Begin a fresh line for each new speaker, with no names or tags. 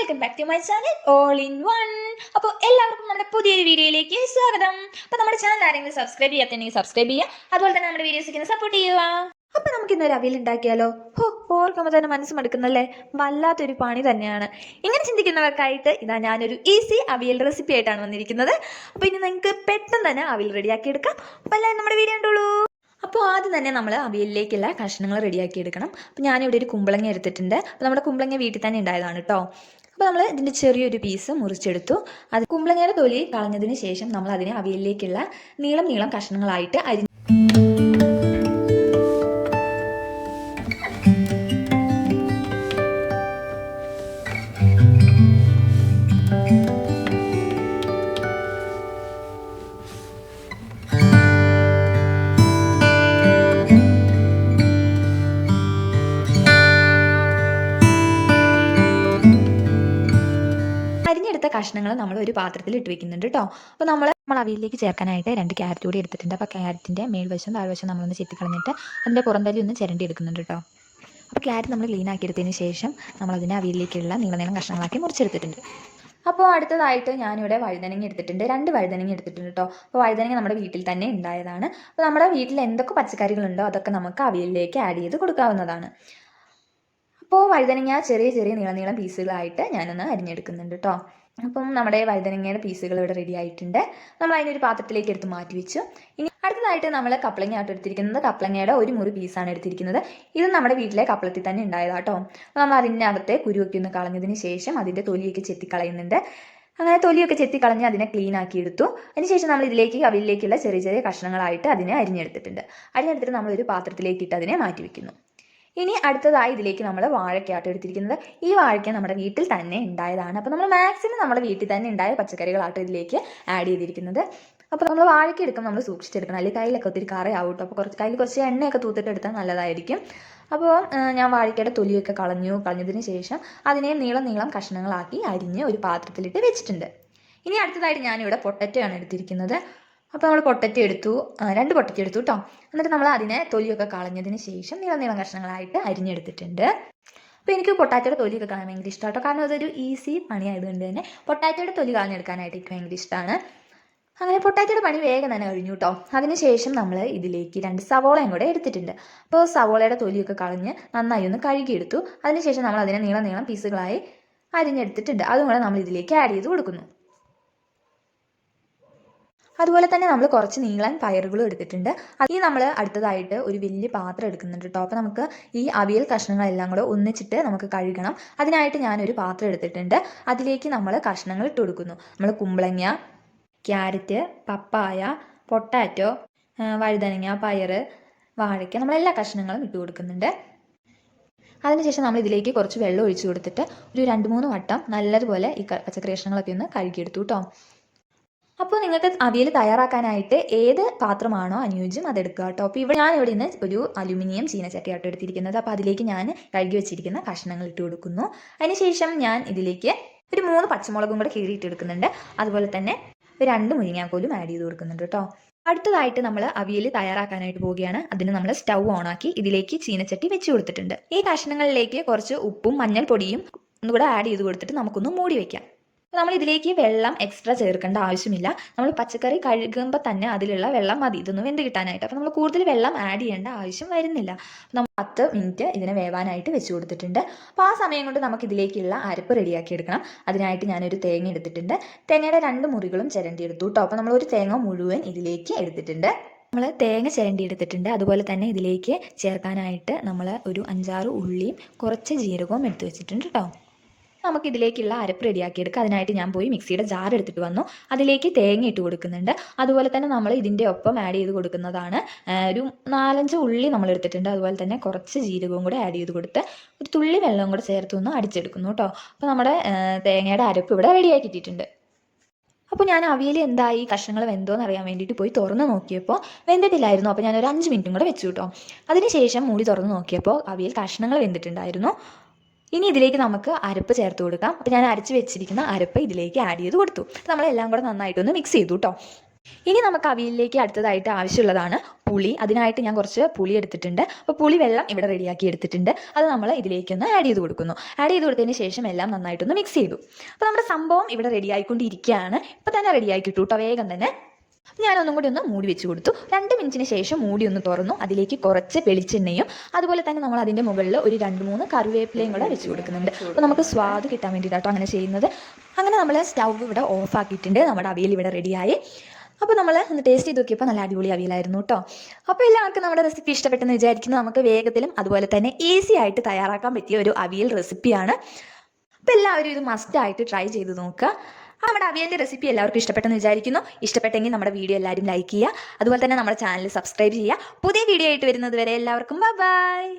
Welcome back to my channel all in one. അപ്പോൾ എല്ലാവർക്കും നമ്മുടെ പുതിയൊരു വീഡിയോയിലേക്ക് സ്വാഗതം. അപ്പോൾ നമ്മുടെ ചാനൽ ആരെങ്കിലും സബ്സ്ക്രൈബ് ചെയ്യാത്തുണ്ടെങ്കിൽ സബ്സ്ക്രൈബ് ചെയ്യുക, അതുപോലെ തന്നെ നമ്മുടെ വീഡിയോസിന് സപ്പോർട്ട് ചെയ്യുക. അപ്പോൾ നമുക്ക് ഇന്നൊരു അവിയൽ ഉണ്ടാക്കിയാലോ? ഓർക്കുമ്പോൾ തന്നെ മനസ്സ് മടുക്കുന്നല്ലേ, വല്ലാത്തൊരു പണി തന്നെയാണ്. ഇങ്ങനെ ചിന്തിക്കുന്നവർക്കായിട്ട് ഇതാ ഞാനൊരു ഈസി അവിയൽ റെസിപ്പി ആയിട്ടാണ് വന്നിരിക്കുന്നത്. അപ്പോൾ ഇനി നിങ്ങൾക്ക് പെട്ടെന്ന് തന്നെ അവിയൽ റെഡിയാക്കി എടുക്കാം. അപ്പോൾ എല്ലാവരും നമ്മുടെ വീഡിയോ ഉണ്ടുള്ളൂ. അപ്പോൾ ആദ്യം തന്നെ നമ്മൾ അവിയലിലേക്കുള്ള കഷ്ണങ്ങൾ റെഡിയാക്കി എടുക്കണം. അപ്പോൾ ഞാനിവിടെ ഒരു കുമ്പളങ്ങ എടുത്തിട്ടുണ്ട്. അപ്പോൾ നമ്മുടെ കുമ്പളങ്ങ വീട്ടിൽ തന്നെ ഉണ്ടായതാണ് കേട്ടോ. അപ്പോൾ നമ്മൾ ഇതിൻ്റെ ചെറിയൊരു പീസ് മുറിച്ചെടുത്തു. അത് കുമ്പളങ്ങയുടെ തൊലി കളഞ്ഞതിന് ശേഷം നമ്മൾ അതിനെ അവിയലിലേക്കുള്ള നീളം കഷ്ണങ്ങളായിട്ട് അരിഞ്ഞെടുത്ത കഷ്ണങ്ങൾ നമ്മൾ ഒരു പാത്രത്തിൽ ഇട്ട് വെക്കുന്നുണ്ട് കേട്ടോ. അപ്പോൾ നമ്മൾ അവിയലിലേക്ക് ചേർക്കാനായിട്ട് 2 ക്യാരറ്റ് കൂടി എടുത്തിട്ടുണ്ട്. അപ്പോൾ ക്യാരറ്റിൻ്റെ മേൽവശം താഴ്വശം നമ്മളൊന്ന് ചെത്തിക്കളഞ്ഞിട്ട് അതിൻ്റെ പുറന്തല്ലി ഒന്ന് ചിരണ്ടി എടുക്കുന്നുണ്ട് കേട്ടോ. അപ്പോൾ ക്യാരറ്റ് നമ്മൾ ക്ലീൻ ആക്കി എടുത്തതിന് ശേഷം നമ്മളതിനെ അവിയലിലേക്കുള്ള നീളം കഷ്ണങ്ങളാക്കി മുറിച്ചെടുത്തിട്ടുണ്ട്. അപ്പോൾ അടുത്തതായിട്ട് ഞാനിവിടെ വഴുതനങ്ങ എടുത്തിട്ടുണ്ട്. 2 വഴുതനങ്ങ എടുത്തിട്ടുണ്ട് കേട്ടോ. അപ്പോൾ വഴുതനങ്ങ നമ്മുടെ വീട്ടിൽ തന്നെ ഉണ്ടായതാണ്. അപ്പോൾ നമ്മുടെ വീട്ടിൽ എന്തൊക്കെ പച്ചക്കറികളുണ്ടോ അതൊക്കെ നമുക്ക് അവിയലിലേക്ക് ആഡ് ചെയ്ത് കൊടുക്കാവുന്നതാണ്. അപ്പോൾ വഴുതനങ്ങ ചെറിയ നീളം പീസുകളായിട്ട് ഞാനൊന്ന് അരിഞ്ഞെടുക്കുന്നുണ്ട് കേട്ടോ. അപ്പം നമ്മുടെ വഴുതനങ്ങയുടെ പീസുകൾ ഇവിടെ റെഡി ആയിട്ടുണ്ട്. നമ്മൾ അതിനൊരു പാത്രത്തിലേക്ക് എടുത്ത് മാറ്റി വെച്ചു. ഇനി അടുത്തതായിട്ട് നമ്മൾ കപ്പളങ്ങ ആയിട്ട് എടുത്തിരിക്കുന്നത് കപ്പളങ്ങയുടെ ഒരു മുറി പീസാണ് എടുത്തിരിക്കുന്നത്. ഇത് നമ്മുടെ വീട്ടിലെ കപ്പളത്തിൽ തന്നെ ഉണ്ടായതാട്ടോ. അപ്പോൾ നമ്മൾ അതിൻ്റെ അകത്തെ കുരുവൊക്കെ ഒന്ന് കളഞ്ഞതിന് ശേഷം അതിൻ്റെ തൊലിയൊക്കെ ചെത്തിക്കളയുന്നുണ്ട്. അങ്ങനെ തൊലിയൊക്കെ ചെത്തിക്കളഞ്ഞ് അതിനെ ക്ലീൻ ആക്കി എടുത്തു. അതിനുശേഷം നമ്മൾ ഇതിലേക്ക് അവിയലിലേക്കുള്ള ചെറിയ കഷ്ണങ്ങളായിട്ട് അതിനെ അരിഞ്ഞെടുത്തിട്ട് നമ്മളൊരു പാത്രത്തിലേക്ക് ഇട്ട് അതിനെ മാറ്റി വയ്ക്കുന്നു. ഇനി അടുത്തതായി ഇതിലേക്ക് നമ്മൾ വാഴയ്ക്കാട്ട് എടുത്തിരിക്കുന്നത്. ഈ വാഴയ്ക്ക നമ്മുടെ വീട്ടിൽ തന്നെ ഉണ്ടായതാണ്. അപ്പോൾ നമ്മൾ മാക്സിമം നമ്മുടെ വീട്ടിൽ തന്നെ ഉണ്ടായ പച്ചക്കറികളാട്ടോ ഇതിലേക്ക് ആഡ് ചെയ്തിരിക്കുന്നത്. അപ്പോൾ നമ്മൾ വാഴയ്ക്ക എടുക്കുമ്പോൾ നമ്മൾ സൂക്ഷിച്ചെടുക്കണം, അല്ലെങ്കിൽ കയ്യിലൊക്കെ ഒത്തിരി കറിയാവും കേട്ടോ. അപ്പോൾ കയ്യിൽ കുറച്ച് എണ്ണയൊക്കെ തൂത്തിട്ട് എടുത്താൽ നല്ലതായിരിക്കും. അപ്പോൾ ഞാൻ വാഴയ്ക്കയുടെ തൊലിയൊക്കെ കളഞ്ഞതിന് ശേഷം അതിനെ നീളം കഷ്ണങ്ങളാക്കി അരിഞ്ഞ് ഒരു പാത്രത്തിലിട്ട് വെച്ചിട്ടുണ്ട്. ഇനി അടുത്തതായിട്ട് ഞാനിവിടെ പൊട്ടറ്റോ ആണ് എടുത്തിരിക്കുന്നത്. അപ്പോൾ നമ്മൾ പൊട്ടറ്റോ എടുത്തു, 2 പൊട്ടറ്റോ എടുത്തു കേട്ടോ. എന്നിട്ട് നമ്മൾ അതിനെ തൊലിയൊക്കെ കളഞ്ഞതിന് ശേഷം നീളം കഷ്ണങ്ങളായിട്ട് അരിഞ്ഞെടുത്തിട്ടുണ്ട്. അപ്പോൾ എനിക്ക് പൊട്ടാറ്റോയുടെ തൊലിയൊക്കെ കളയാൻ ഭയങ്കര ഇഷ്ടമാണ് കേട്ടോ. കാരണം അതൊരു ഈസി പണിയായതുകൊണ്ട് തന്നെ പൊട്ടാറ്റോയുടെ തൊലി കളഞ്ഞെടുക്കാനായിട്ട് എനിക്ക് ഭയങ്കര ഇഷ്ടമാണ്. അങ്ങനെ പൊട്ടാറ്റോയുടെ പണി വേഗം തന്നെ കഴിഞ്ഞു കേട്ടോ. അതിനുശേഷം നമ്മൾ ഇതിലേക്ക് 2 സവോളയും കൂടെ എടുത്തിട്ടുണ്ട്. അപ്പോൾ സവോളയുടെ തൊലിയൊക്കെ കളഞ്ഞ് നന്നായി ഒന്ന് കഴുകിയെടുത്തു. അതിനുശേഷം നമ്മൾ അതിനെ നീളം പീസുകളായി അരിഞ്ഞെടുത്തിട്ടുണ്ട്. അതും കൂടെ നമ്മൾ ഇതിലേക്ക് ആഡ് ചെയ്ത് കൊടുക്കുന്നു. അതുപോലെ തന്നെ നമ്മൾ കുറച്ച് നീളൻ പയറുകളും എടുത്തിട്ടുണ്ട്. ഈ നമ്മൾ അടുത്തതായിട്ട് ഒരു വലിയ പാത്രം എടുക്കുന്നുണ്ട് കേട്ടോ. അപ്പോൾ നമുക്ക് ഈ അവിയൽ കഷ്ണങ്ങളെല്ലാം കൂടെ ഒന്നിച്ചിട്ട് നമുക്ക് കഴുകണം. അതിനായിട്ട് ഞാനൊരു പാത്രം എടുത്തിട്ടുണ്ട്. അതിലേക്ക് നമ്മൾ കഷ്ണങ്ങൾ ഇട്ട് കൊടുക്കുന്നു. നമ്മൾ കുമ്പളങ്ങ, ക്യാരറ്റ്, പപ്പായ, പൊട്ടാറ്റോ, വഴുതനങ്ങ, പയറ്, വാഴയ്ക്ക, നമ്മളെല്ലാ കഷ്ണങ്ങളും ഇട്ട് കൊടുക്കുന്നുണ്ട്. അതിനുശേഷം നമ്മൾ ഇതിലേക്ക് കുറച്ച് വെള്ളം ഒഴിച്ചു കൊടുത്തിട്ട് ഒരു 2-3 വട്ടം നല്ലതുപോലെ ഈ പച്ചക്കറി കഷ്ണങ്ങളൊക്കെ ഒന്ന് കഴുകിയെടുത്തു കേട്ടോ. അപ്പോൾ നിങ്ങൾക്ക് അവിയൽ തയ്യാറാക്കാനായിട്ട് ഏത് പാത്രമാണോ അനുയോജ്യം അതെടുക്കുക കേട്ടോ. അപ്പോൾ ഞാനിവിടെ നിന്ന് ഒരു അലുമിനിയം ചീനച്ചട്ടിയാട്ടോ എടുത്തിരിക്കുന്നത്. അപ്പോൾ അതിലേക്ക് ഞാൻ കഴുകി വെച്ചിരിക്കുന്ന കഷ്ണങ്ങൾ ഇട്ട് കൊടുക്കുന്നു. അതിനുശേഷം ഞാൻ ഇതിലേക്ക് ഒരു 3 പച്ചമുളകും കൂടെ കീറിയിട്ട് എടുക്കുന്നുണ്ട്. അതുപോലെ തന്നെ 2 മുരിങ്ങാക്കോലും ആഡ് ചെയ്ത് കൊടുക്കുന്നുണ്ട് കേട്ടോ. അടുത്തതായിട്ട് നമ്മൾ അവിയൽ തയ്യാറാക്കാനായിട്ട് പോവുകയാണ്. അതിന് നമ്മൾ സ്റ്റൗ ഓണാക്കി ഇതിലേക്ക് ചീനച്ചട്ടി വെച്ച് കൊടുത്തിട്ടുണ്ട്. ഈ കഷ്ണങ്ങളിലേക്ക് കുറച്ച് ഉപ്പും മഞ്ഞൾപ്പൊടിയും ഒന്നുകൂടെ ആഡ് ചെയ്ത് കൊടുത്തിട്ട് നമുക്കൊന്ന് മൂടി വയ്ക്കാം. നമ്മൾ ഇതിലേക്ക് വെള്ളം എക്സ്ട്രാ ചേർക്കേണ്ട ആവശ്യമില്ല. നമ്മൾ പച്ചക്കറി കഴുകുമ്പോൾ തന്നെ അതിലുള്ള വെള്ളം മതി ഇതൊന്ന് വെന്ത് കിട്ടാനായിട്ട്. അപ്പോൾ നമ്മൾ കൂടുതൽ വെള്ളം ആഡ് ചെയ്യേണ്ട ആവശ്യം വരുന്നില്ല. നമ്മൾ 10 മിനിറ്റ് ഇതിനെ വേവാനായിട്ട് വെച്ച് കൊടുത്തിട്ടുണ്ട്. അപ്പോൾ ആ സമയം കൊണ്ട് നമുക്ക് ഇതിലേക്കുള്ള അരപ്പ് റെഡിയാക്കി എടുക്കണം. അതിനായിട്ട് ഞാനൊരു തേങ്ങ എടുത്തിട്ടുണ്ട്. തേങ്ങയുടെ 2 മുറികളും ചിരണ്ടി എടുത്തു കേട്ടോ. അപ്പോൾ നമ്മളൊരു തേങ്ങ മുഴുവൻ ഇതിലേക്ക് എടുത്തിട്ടുണ്ട്. നമ്മൾ തേങ്ങ ചിരണ്ടി എടുത്തിട്ടുണ്ട്. അതുപോലെ തന്നെ ഇതിലേക്ക് ചേർക്കാനായിട്ട് നമ്മൾ ഒരു 5-6 ഉള്ളിയും കുറച്ച് ജീരകവും എടുത്ത് വെച്ചിട്ടുണ്ട് കേട്ടോ. നമുക്ക് ഇതിലേക്കുള്ള അരപ്പ് റെഡിയാക്കി എടുക്കുക. അതിനായിട്ട് ഞാൻ പോയി മിക്സിയുടെ ജാർ എടുത്തിട്ട് വന്നു. അതിലേക്ക് തേങ്ങ ഇട്ട് കൊടുക്കുന്നുണ്ട്. അതുപോലെ തന്നെ നമ്മൾ ഇതിൻ്റെ ഒപ്പം ആഡ് ചെയ്ത് കൊടുക്കുന്നതാണ് ഒരു 4-5 ഉള്ളി നമ്മൾ എടുത്തിട്ടുണ്ട്. അതുപോലെ തന്നെ കുറച്ച് ജീരകവും കൂടെ ആഡ് ചെയ്ത് കൊടുത്ത് ഒരു തുള്ളി വെള്ളവും കൂടെ ചേർത്തൊന്ന് അടിച്ചെടുക്കുന്നു കേട്ടോ. അപ്പോൾ നമ്മുടെ തേങ്ങയുടെ അരപ്പ് ഇവിടെ റെഡിയാക്കിയിട്ടുണ്ട്. അപ്പോൾ ഞാൻ അവിയൽ എന്തായി കഷ്ണങ്ങൾ വെന്തോന്ന് അറിയാൻ വേണ്ടിയിട്ട് പോയി തുറന്ന് നോക്കിയപ്പോൾ വെന്തിട്ടില്ലായിരുന്നു. അപ്പോൾ ഞാനൊരു 5 മിനിറ്റും കൂടെ വെച്ചു കേട്ടോ. അതിനുശേഷം മൂടി തുറന്ന് നോക്കിയപ്പോൾ അവിയൽ കഷ്ണങ്ങൾ വെന്തിട്ടുണ്ടായിരുന്നു. ഇനി ഇതിലേക്ക് നമുക്ക് അരപ്പ് ചേർത്ത് കൊടുക്കാം. അപ്പോൾ ഞാൻ അരച്ച് വെച്ചിരിക്കുന്ന അരപ്പ് ഇതിലേക്ക് ആഡ് ചെയ്ത് കൊടുത്തു. നമ്മളെല്ലാം കൂടെ നന്നായിട്ടൊന്ന് മിക്സ് ചെയ്തു കേട്ടോ. ഇനി നമുക്ക് അവിയലിലേക്ക് അടുത്തതായിട്ട് ആവശ്യമുള്ളതാണ് പുളി. അതിനായിട്ട് ഞാൻ കുറച്ച് പുളി എടുത്തിട്ടുണ്ട്. അപ്പോൾ പുളി വെള്ളം ഇവിടെ റെഡിയാക്കി എടുത്തിട്ടുണ്ട്. അത് നമ്മൾ ഇതിലേക്കൊന്ന് ആഡ് ചെയ്ത് കൊടുക്കുന്നു. ആഡ് ചെയ്ത് കൊടുത്തതിന് ശേഷം എല്ലാം നന്നായിട്ടൊന്ന് മിക്സ് ചെയ്തു. അപ്പോൾ നമ്മുടെ സംഭവം ഇവിടെ റെഡിയായിക്കൊണ്ടിരിക്കുകയാണ്. ഇപ്പോൾ തന്നെ റെഡിയായി കിട്ടും കേട്ടോ, വേഗം തന്നെ. ഞാനൊന്നും കൂടി ഒന്ന് മൂടി വെച്ച് കൊടുത്തു. 2 മിനിറ്റിന് ശേഷം മൂടി ഒന്ന് തുറന്നു. അതിലേക്ക് കുറച്ച് വെളിച്ചെണ്ണയും അതുപോലെ തന്നെ നമ്മൾ അതിൻ്റെ മുകളിൽ ഒരു 2-3 കറിവേപ്പിലയും കൂടെ വെച്ച് കൊടുക്കുന്നുണ്ട്. അപ്പോൾ നമുക്ക് സ്വാദ് കിട്ടാൻ വേണ്ടിയിട്ടാട്ടോ അങ്ങനെ ചെയ്യുന്നത്. അങ്ങനെ നമ്മൾ സ്റ്റൗ ഇവിടെ ഓഫ് ആക്കിയിട്ടുണ്ട്. നമ്മുടെ അവിയൽ ഇവിടെ റെഡിയായി. അപ്പോൾ നമ്മൾ ഒന്ന് ടേസ്റ്റ് ചെയ്ത് നോക്കിയപ്പോൾ നല്ല അടിപൊളി അവിയലായിരുന്നു കേട്ടോ. അപ്പോൾ എല്ലാവർക്കും നമ്മുടെ റെസിപ്പി ഇഷ്ടപ്പെട്ടെന്ന് വിചാരിക്കുന്നു. നമുക്ക് വേഗത്തിലും അതുപോലെ തന്നെ ഈസി ആയിട്ട് തയ്യാറാക്കാൻ പറ്റിയ ഒരു അവിയൽ റെസിപ്പിയാണ്. അപ്പോൾ എല്ലാവരും ഇത് മസ്റ്റായിട്ട് ട്രൈ ചെയ്ത് നോക്കുക. നമ്മുടെ അവിയലിൻ്റെ റെസിപ്പി എല്ലാവർക്കും ഇഷ്ടപ്പെട്ടെന്ന് വിചാരിക്കുന്നു. ഇഷ്ടപ്പെട്ടെങ്കിൽ നമ്മുടെ വീഡിയോ എല്ലാവരും ലൈക്ക് ചെയ്യുക. അതുപോലെ തന്നെ നമ്മുടെ ചാനൽ സബ്സ്ക്രൈബ് ചെയ്യുക. പുതിയ വീഡിയോ ആയിട്ട് വരുന്നത് വരെ എല്ലാവർക്കും ബൈ.